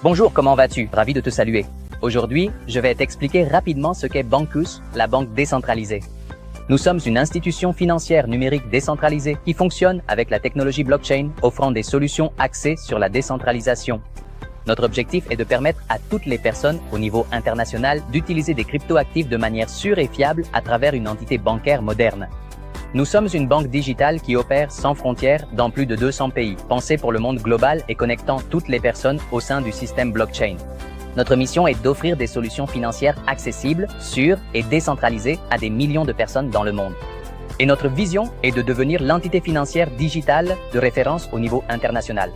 Bonjour, comment vas-tu? Ravi de te saluer. Aujourd'hui, je vais t'expliquer rapidement ce qu'est Bankus, la banque décentralisée. Nous sommes une institution financière numérique décentralisée qui fonctionne avec la technologie blockchain, offrant des solutions axées sur la décentralisation. Notre objectif est de permettre à toutes les personnes au niveau international d'utiliser des cryptoactifs de manière sûre et fiable à travers une entité bancaire moderne. Nous sommes une banque digitale qui opère sans frontières dans plus de 200 pays, pensée pour le monde global et connectant toutes les personnes au sein du système blockchain. Notre mission est d'offrir des solutions financières accessibles, sûres et décentralisées à des millions de personnes dans le monde. Et notre vision est de devenir l'entité financière digitale de référence au niveau international.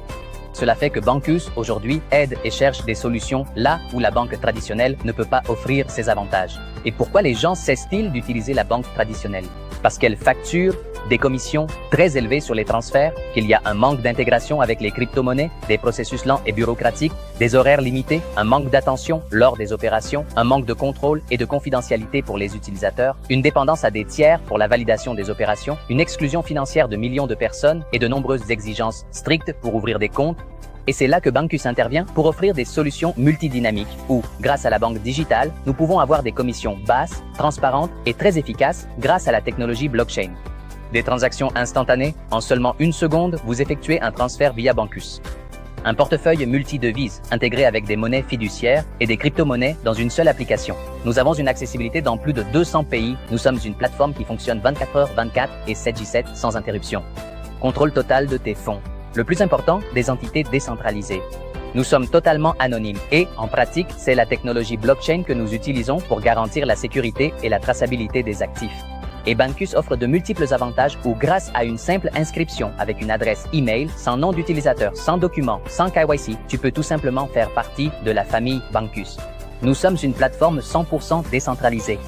Cela fait que Bankus, aujourd'hui, aide et cherche des solutions là où la banque traditionnelle ne peut pas offrir ses avantages. Et pourquoi les gens cessent-ils d'utiliser la banque traditionnelle? Parce qu'elle facture des commissions très élevées sur les transferts, qu'il y a un manque d'intégration avec les crypto-monnaies, des processus lents et bureaucratiques, des horaires limités, un manque d'attention lors des opérations, un manque de contrôle et de confidentialité pour les utilisateurs, une dépendance à des tiers pour la validation des opérations, une exclusion financière de millions de personnes et de nombreuses exigences strictes pour ouvrir des comptes. Et c'est là que Bankus intervient pour offrir des solutions multidynamiques où, grâce à la banque digitale, nous pouvons avoir des commissions basses, transparentes et très efficaces grâce à la technologie blockchain. Des transactions instantanées, en seulement une seconde, vous effectuez un transfert via Bankus. Un portefeuille multi-devises intégré avec des monnaies fiduciaires et des crypto-monnaies dans une seule application. Nous avons une accessibilité dans plus de 200 pays. Nous sommes une plateforme qui fonctionne 24h/24 et 7/7 sans interruption. Contrôle total de tes fonds. Le plus important, des entités décentralisées. Nous sommes totalement anonymes et, en pratique, c'est la technologie blockchain que nous utilisons pour garantir la sécurité et la traçabilité des actifs. Et Bankus offre de multiples avantages où, grâce à une simple inscription avec une adresse email, sans nom d'utilisateur, sans document, sans KYC, tu peux tout simplement faire partie de la famille Bankus. Nous sommes une plateforme 100% décentralisée.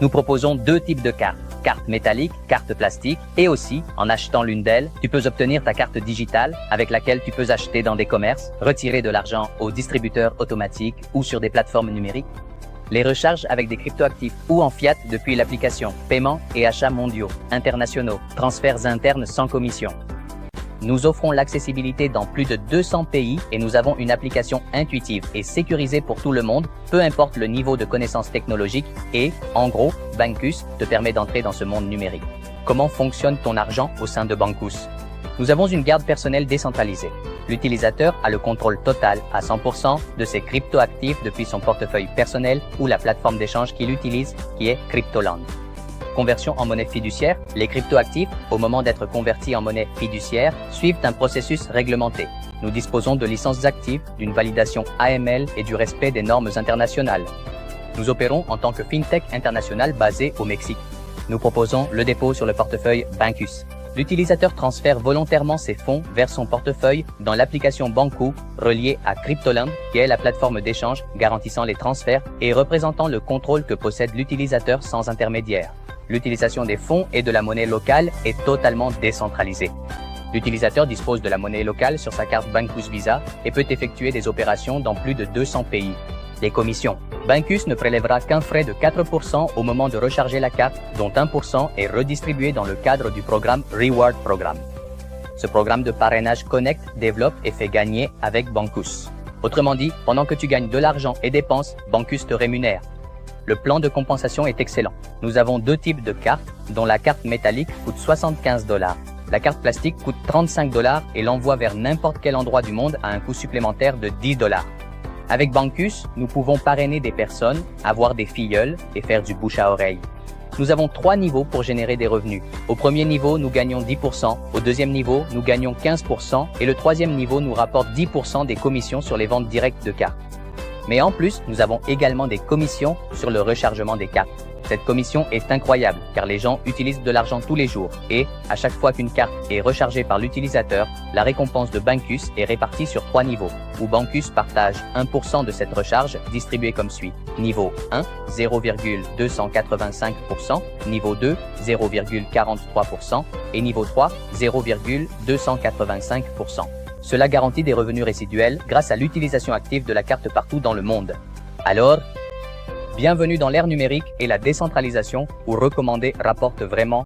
Nous proposons deux types de cartes. Carte métallique, carte plastique, et aussi, en achetant l'une d'elles, tu peux obtenir ta carte digitale avec laquelle tu peux acheter dans des commerces, retirer de l'argent aux distributeurs automatiques ou sur des plateformes numériques, les recharges avec des cryptoactifs ou en fiat depuis l'application, paiements et achats mondiaux, internationaux, transferts internes sans commission. Nous offrons l'accessibilité dans plus de 200 pays et nous avons une application intuitive et sécurisée pour tout le monde, peu importe le niveau de connaissance technologique et, en gros, Bankus te permet d'entrer dans ce monde numérique. Comment fonctionne ton argent au sein de Bankus? Nous avons une garde personnelle décentralisée. L'utilisateur a le contrôle total à 100% de ses cryptoactifs depuis son portefeuille personnel ou la plateforme d'échange qu'il utilise, qui est Cryptoland. Conversion en monnaie fiduciaire, les cryptoactifs, au moment d'être convertis en monnaie fiduciaire, suivent un processus réglementé. Nous disposons de licences actives, d'une validation AML et du respect des normes internationales. Nous opérons en tant que fintech international basé au Mexique. Nous proposons le dépôt sur le portefeuille Bankus. L'utilisateur transfère volontairement ses fonds vers son portefeuille dans l'application Banku reliée à Cryptoland, qui est la plateforme d'échange garantissant les transferts et représentant le contrôle que possède l'utilisateur sans intermédiaire. L'utilisation des fonds et de la monnaie locale est totalement décentralisée. L'utilisateur dispose de la monnaie locale sur sa carte Bankus Visa et peut effectuer des opérations dans plus de 200 pays. Les commissions. Bankus ne prélèvera qu'un frais de 4% au moment de recharger la carte, dont 1% est redistribué dans le cadre du programme Reward Program. Ce programme de parrainage connecte, développe et fait gagner avec Bankus. Autrement dit, pendant que tu gagnes de l'argent et dépenses, Bankus te rémunère. Le plan de compensation est excellent. Nous avons deux types de cartes, dont la carte métallique coûte 75 $. La carte plastique coûte 35 $ et l'envoi vers n'importe quel endroit du monde a un coût supplémentaire de 10 $. Avec Bankus, nous pouvons parrainer des personnes, avoir des filleuls et faire du bouche à oreille. Nous avons 3 niveaux pour générer des revenus. Au premier niveau, nous gagnons 10%, au deuxième niveau, nous gagnons 15% et le troisième niveau nous rapporte 10% des commissions sur les ventes directes de cartes. Mais en plus, nous avons également des commissions sur le rechargement des cartes. Cette commission est incroyable car les gens utilisent de l'argent tous les jours et, à chaque fois qu'une carte est rechargée par l'utilisateur, la récompense de Bankus est répartie sur 3 niveaux, où Bankus partage 1% de cette recharge distribuée comme suit. Niveau 1, 0,285%, niveau 2, 0,43% et niveau 3, 0,285%. Cela garantit des revenus résiduels grâce à l'utilisation active de la carte partout dans le monde. Alors, bienvenue dans l'ère numérique et la décentralisation où recommander rapporte vraiment.